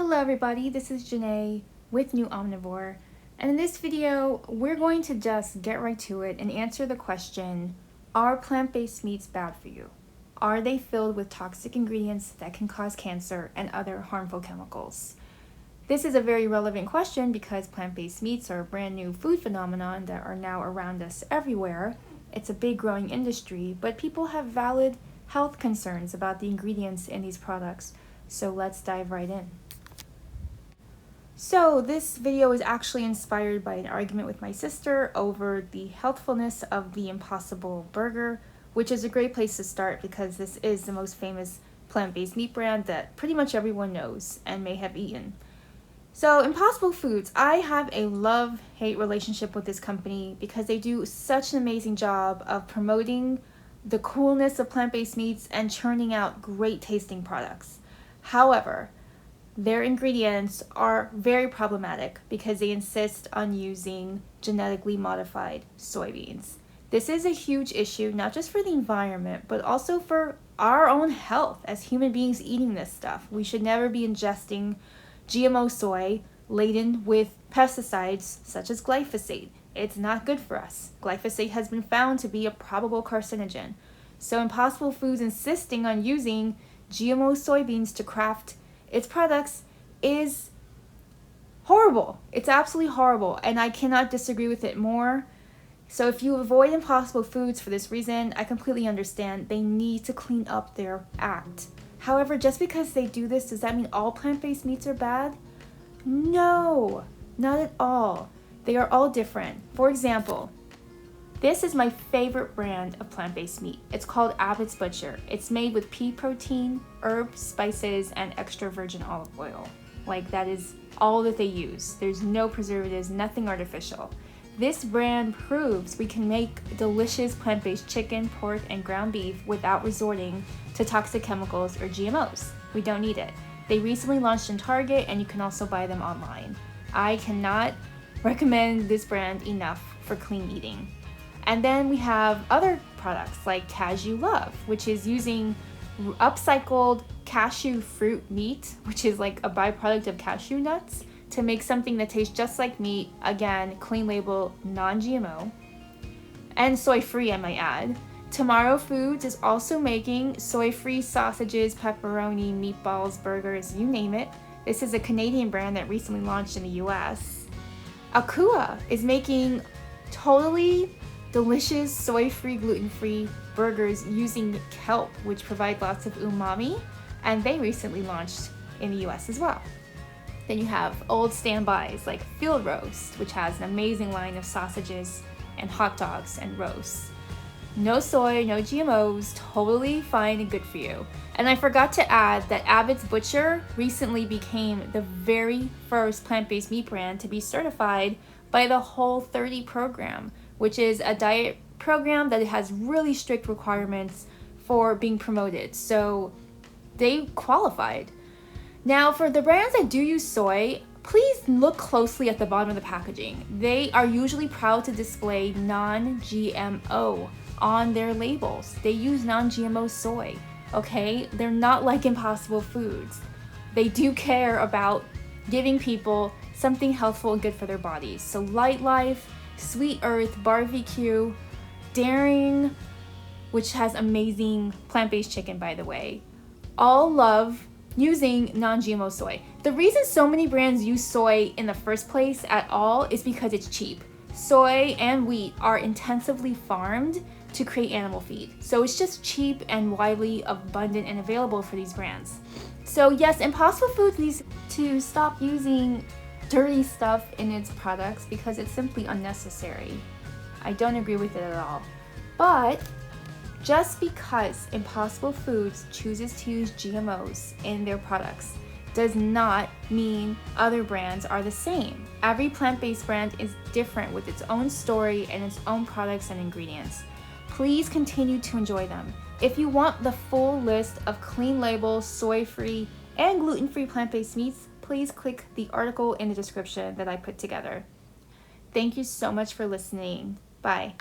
Hello everybody, this is Janae with New Omnivore, and in this video we're going to just get right to it and answer the question, are plant-based meats bad for you? Are they filled with toxic ingredients that can cause cancer and other harmful chemicals? This is a very relevant question because plant-based meats are a brand new food phenomenon that are now around us everywhere. It's a big growing industry, but people have valid health concerns about the ingredients in these products, so let's dive right in. So this video is actually inspired by an argument with my sister over the healthfulness of the Impossible Burger, which is a great place to start because this is the most famous plant-based meat brand that pretty much everyone knows and may have eaten. So Impossible Foods, I have a love-hate relationship with this company because they do such an amazing job of promoting the coolness of plant-based meats and churning out great tasting products. However, their ingredients are very problematic because they insist on using genetically modified soybeans. This is a huge issue, not just for the environment, but also for our own health as human beings eating this stuff. We should never be ingesting GMO soy laden with pesticides such as glyphosate. It's not good for us. Glyphosate has been found to be a probable carcinogen. So Impossible Foods insisting on using GMO soybeans to craft its products is horrible. It's absolutely horrible, and I cannot disagree with it more. So if you avoid Impossible Foods for this reason, I completely understand. They need to clean up their act. However, just because they do this, does that mean all plant-based meats are bad? No, not at all. They are all different. For example, this is my favorite brand of plant-based meat. It's called Abbot's Butcher. It's made with pea protein, herbs, spices, and extra virgin olive oil. Like, that is all that they use. There's no preservatives, nothing artificial. This brand proves we can make delicious plant-based chicken, pork, and ground beef without resorting to toxic chemicals or GMOs. We don't need it. They recently launched in Target, and you can also buy them online. I cannot recommend this brand enough for clean eating. And then we have other products like Caju Love, which is using upcycled cashew fruit meat, which is like a byproduct of cashew nuts, to make something that tastes just like meat. Again, clean label, non-GMO, and soy-free, I might add. TMRW Foods is also making soy-free sausages, pepperoni, meatballs, burgers, you name it. This is a Canadian brand that recently launched in the US. Akua is making totally delicious soy-free, gluten-free burgers using kelp, which provide lots of umami, and they recently launched in the US as well. Then you have old standbys like Field Roast, which has an amazing line of sausages and hot dogs and roasts. No soy, no GMOs, totally fine and good for you. And I forgot to add that Abbot's Butcher recently became the very first plant-based meat brand to be certified by the Whole30 program, which is a diet program that has really strict requirements for being promoted. So they qualified. Now, for the brands that do use soy, please look closely at the bottom of the packaging. They are usually proud to display non-GMO on their labels. They use non-GMO soy, okay? They're not like Impossible Foods. They do care about giving people something healthful and good for their bodies. So Lightlife, Sweet Earth, Barvecue, Gardein, which has amazing plant-based chicken, by the way, all love using non-GMO soy. The reason so many brands use soy in the first place at all is because it's cheap. Soy and wheat are intensively farmed to create animal feed. So it's just cheap and widely abundant and available for these brands. So yes, Impossible Foods needs to stop using dirty stuff in its products because it's simply unnecessary. I don't agree with it at all. But just because Impossible Foods chooses to use GMOs in their products does not mean other brands are the same. Every plant-based brand is different with its own story and its own products and ingredients. Please continue to enjoy them. If you want the full list of clean label, soy-free, and gluten-free plant-based meats, please click the article in the description that I put together. Thank you so much for listening. Bye.